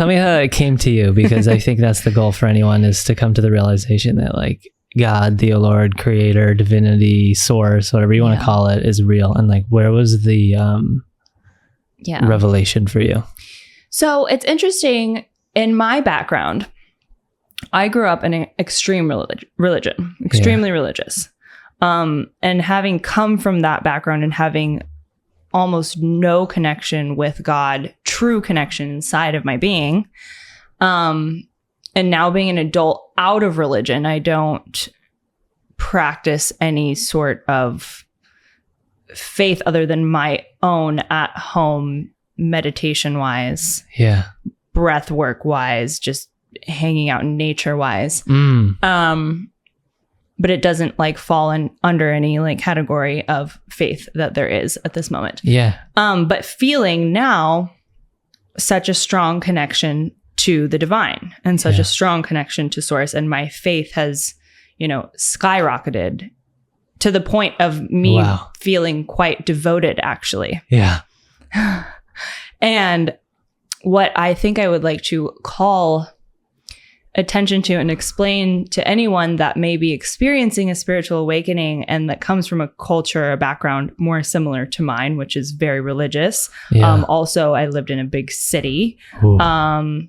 Tell me how it came to you, because I think that's the goal for anyone, is to come to the realization that like God, the Lord, creator, divinity, source, whatever you want to call it, is real. And like, where was the revelation for you? So it's interesting. In my background, I grew up in an extreme religion, extremely religious. And having come from that background and having almost no connection with God, true connection inside of my being, and now being an adult out of religion, I don't practice any sort of faith other than my own at home meditation wise, breath work wise, just hanging out in nature wise. But it doesn't like fall in under any like category of faith that there is at this moment. But feeling now such a strong connection to the divine and such a strong connection to source. And my faith has, skyrocketed to the point of me feeling quite devoted, actually. And what I think I would like to call attention to and explain to anyone that may be experiencing a spiritual awakening and that comes from a culture, a background more similar to mine, which is very religious. Also, I lived in a big city, and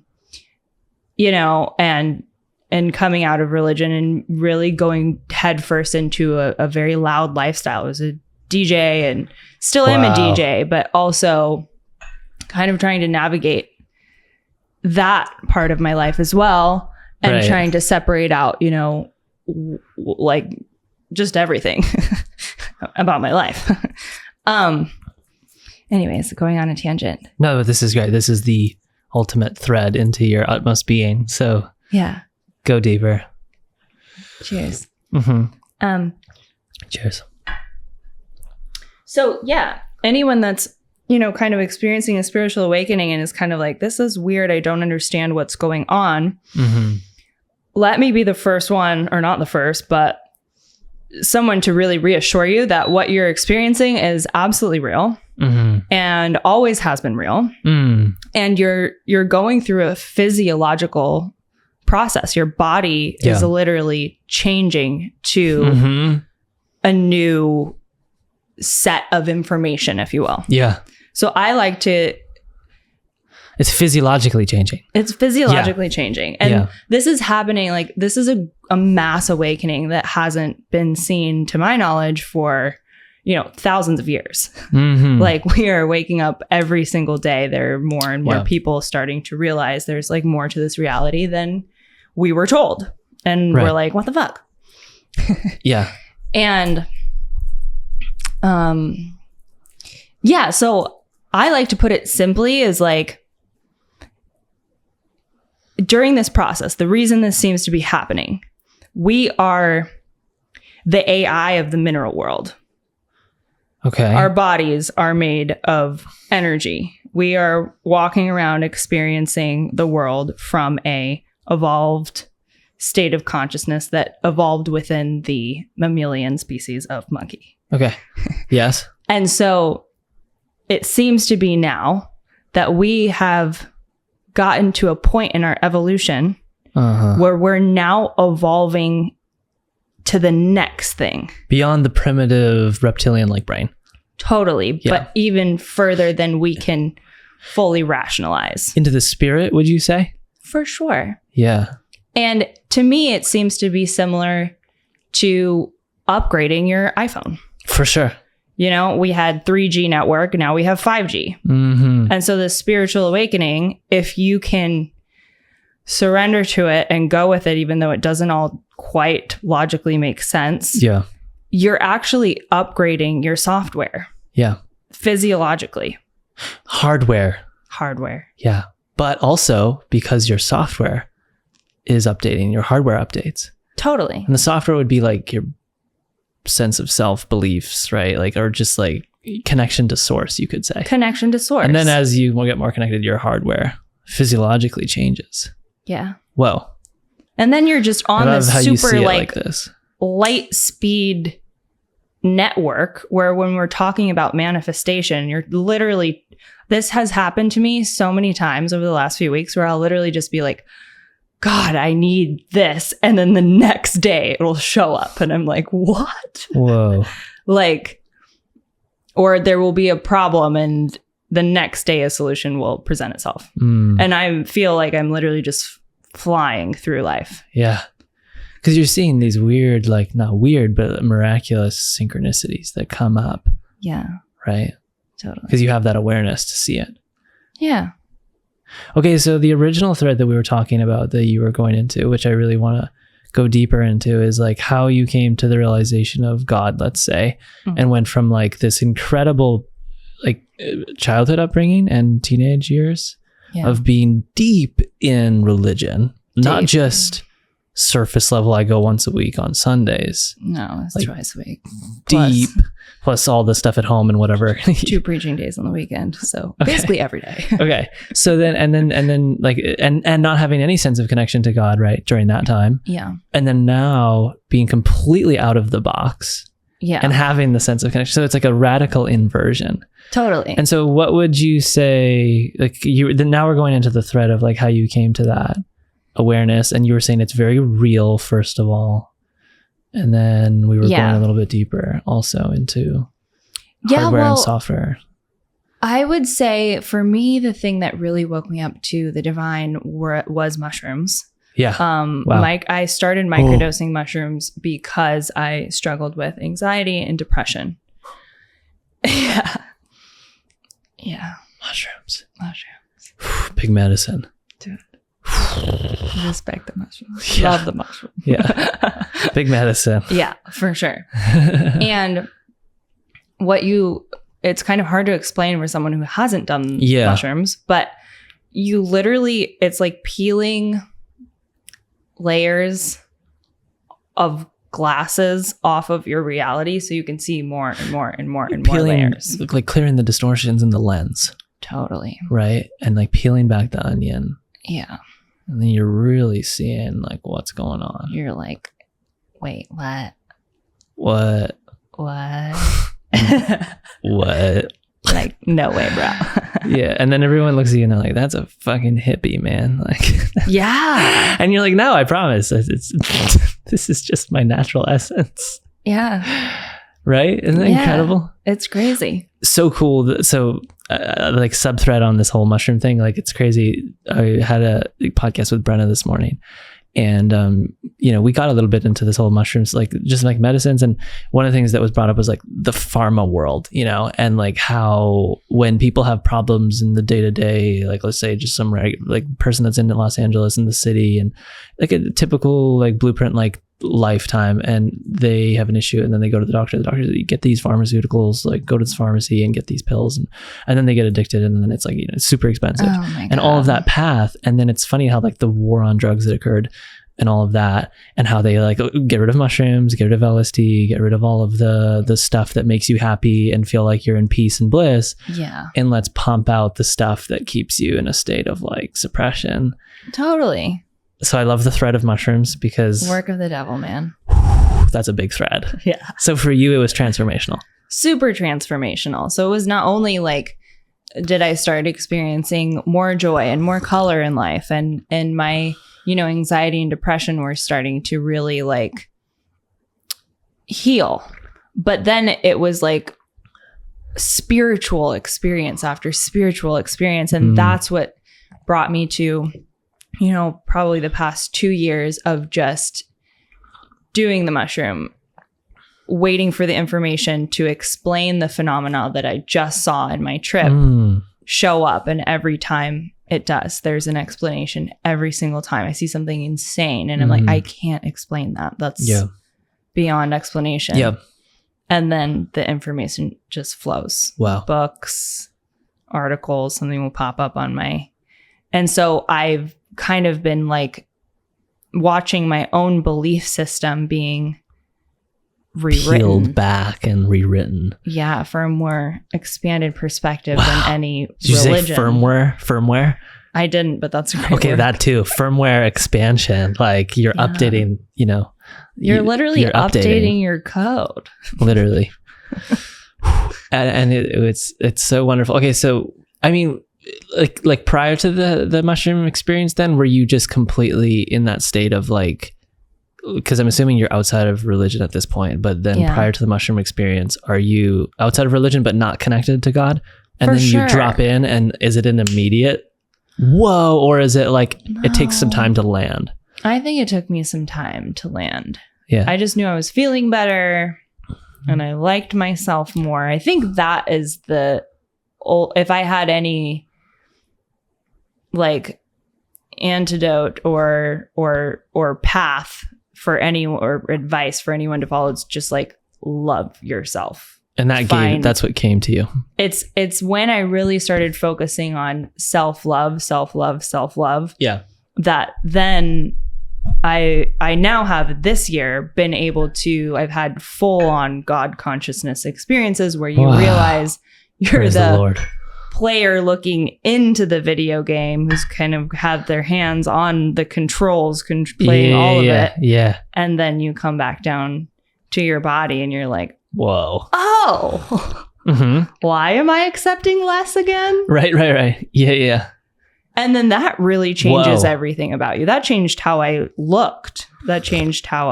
coming out of religion and really going headfirst into a very loud lifestyle. I was a DJ and still am a DJ, but also kind of trying to navigate that part of my life as well. And trying to separate out, like just everything about my life. Anyways, going on a tangent. No, but this is great. This is the ultimate thread into your utmost being. So go deeper. Cheers. Cheers. So anyone that's, kind of experiencing a spiritual awakening and is kind of like, this is weird, I don't understand what's going on. Let me be the first one, or not the first, but someone to really reassure you that what you're experiencing is absolutely real and always has been real. And you're going through a physiological process. Your body is literally changing to a new set of information, if you will. So I like to... It's physiologically changing. It's physiologically changing. And this is happening, like, this is a mass awakening that hasn't been seen, to my knowledge, for, thousands of years. Like, we are waking up every single day. There are more and more people starting to realize there's, like, more to this reality than we were told. And we're like, what the fuck? And, so I like to put it simply as like, during this process, the reason this seems to be happening, we are the AI of the mineral world. Our bodies are made of energy. We are walking around experiencing the world from a evolved state of consciousness that evolved within the mammalian species of monkey. Yes. And so it seems to be now that we have gotten to a point in our evolution where we're now evolving to the next thing. Beyond the primitive reptilian-like brain. Totally. But even further than we can fully rationalize. Into the spirit, would you say? For sure. And to me, it seems to be similar to upgrading your iPhone. For sure. We had 3G network, now we have 5G. And so the spiritual awakening, if you can surrender to it and go with it, even though it doesn't all quite logically make sense, you're actually upgrading your software. Physiologically. Hardware. But also because your software is updating, your hardware updates. Totally. And the software would be like your sense of self, beliefs, right? Like, or just like connection to source, you could say. Connection to source. And then as you will get more connected, your hardware physiologically changes. Whoa. And then you're just on this super like this light speed network where when we're talking about manifestation, you're literally, this has happened to me so many times over the last few weeks where I'll literally just be like, God, I need this. And then the next day it'll show up and I'm like, what? Whoa. Like, or there will be a problem and the next day a solution will present itself. And I feel like I'm literally just flying through life. Yeah. Because you're seeing these weird, like not weird, but miraculous synchronicities that come up. Yeah. Right? Totally. Because you have that awareness to see it. Yeah. Okay, so the original thread that we were talking about that you were going into, which I really want to go deeper into, is like how you came to the realization of God, let's say, and went from like this incredible like childhood upbringing and teenage years of being deep in religion, not just surface level, I go once a week on Sundays. No, it's like twice a week. Deep, plus all the stuff at home and whatever. 2 preaching days on the weekend. So basically every day. Okay. So then, and then like, and not having any sense of connection to God, right, during that time. Yeah. And then now being completely out of the box. Yeah. And having the sense of connection. So it's like a radical inversion. Totally. And so what would you say, like then now we're going into the thread of like how you came to that awareness, and you were saying it's very real first of all, and then we were going a little bit deeper also into hardware and software. I would say for me the thing that really woke me up to the divine was mushrooms. I started microdosing mushrooms because I struggled with anxiety and depression. Mushrooms Big medicine, dude. Respect the mushrooms. Love the mushrooms. Big medicine. Yeah, for sure. And it's kind of hard to explain for someone who hasn't done mushrooms, but you literally, it's like peeling layers of glasses off of your reality so you can see more and more and more and more layers. Like clearing the distortions in the lens. Totally. Right? And like peeling back the onion. Yeah. And then you're really seeing like what's going on. You're like, wait, what? What? Like, no way, bro. Yeah. And then everyone looks at you and they're like, that's a fucking hippie, man. Like, yeah. And you're like, no, I promise. It's this is just my natural essence. Yeah. Right? Isn't that incredible? It's crazy. So cool. So like sub thread on this whole mushroom thing. Like it's crazy. I had a podcast with Brenna this morning, and we got a little bit into this whole mushrooms, like just like medicines. And one of the things that was brought up was like the pharma world, and like how when people have problems in the day to day, like let's say just some like person that's in Los Angeles in the city, and like a typical like blueprint like lifetime, and they have an issue and then they go to the doctor. The doctor, you get these pharmaceuticals, like go to this pharmacy and get these pills, and then they get addicted, and then it's like it's super expensive, and all of that path. And then it's funny how like the war on drugs that occurred and all of that, and how they like get rid of mushrooms, get rid of LSD, get rid of all of the stuff that makes you happy and feel like you're in peace and bliss, and let's pump out the stuff that keeps you in a state of like suppression. Totally. So I love the thread of mushrooms because work of the devil, man. That's a big thread. Yeah. So for you, it was transformational. Super transformational. So it was not only like, did I start experiencing more joy and more color in life, and my, anxiety and depression were starting to really like heal. But then it was like spiritual experience after spiritual experience. And that's what brought me to, probably the past 2 years of just doing the mushroom, waiting for the information to explain the phenomena that I just saw in my trip show up. And every time it does, there's an explanation every single time. I see something insane and I'm like, I can't explain that. That's beyond explanation. Yep. And then the information just flows. Wow. Books, articles, something will pop up on and so I've kind of been like watching my own belief system being rewritten. Peeled back and rewritten. Yeah, for a more expanded perspective than any Did you religion. say firmware? I didn't, but that's a great okay, word. that too. Firmware expansion. Like you're updating, You're literally updating your code. Literally. and it's so wonderful. Okay, so I mean, like prior to the mushroom experience, then were you just completely in that state of like, because I'm assuming you're outside of religion at this point, but then prior to the mushroom experience, are you outside of religion but not connected to God? And then you drop in, and is it an immediate whoa, or is it like it takes some time to land? I think it took me some time to land. Yeah. I just knew I was feeling better and I liked myself more. I think that is if I had any like antidote or path for or advice for anyone to follow, it's just like love yourself. And that's what came to you. It's when I really started focusing on self-love. Yeah. That then I now have this year been able to, I've had full on God consciousness experiences where you realize you're Praise the Lord. Player looking into the video game who's kind of had their hands on the controls, playing all of it. Yeah. And then you come back down to your body and you're like, whoa. Oh, why am I accepting less again? Right. Yeah. And then that really changes everything about you. That changed how I looked. That changed how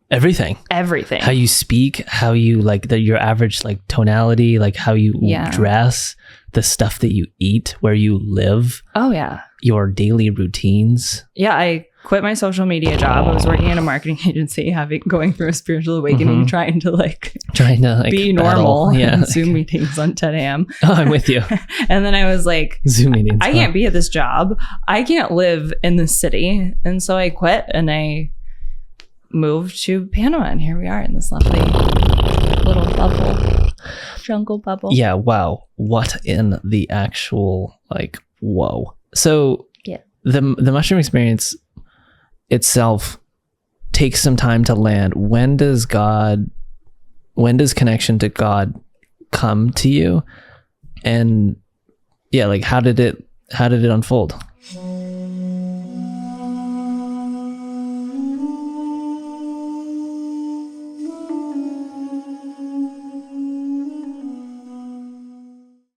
everything. How you speak, how you like your average like tonality, like how you dress, the stuff that you eat, where you live. Oh yeah. Your daily routines. Yeah, I quit my social media job. I was working in a marketing agency, going through a spiritual awakening, trying to be normal. Yeah. Zoom meetings on 10 a.m. Oh, I'm with you. And then I was like, Zoom meetings. I can't be at this job. I can't live in this city. And so I quit and I moved to Panama. And here we are in this lovely little bubble, jungle bubble. Yeah. Wow. What in the actual whoa. So the mushroom experience itself takes some time to land. When does connection to God come to you? And how did it unfold?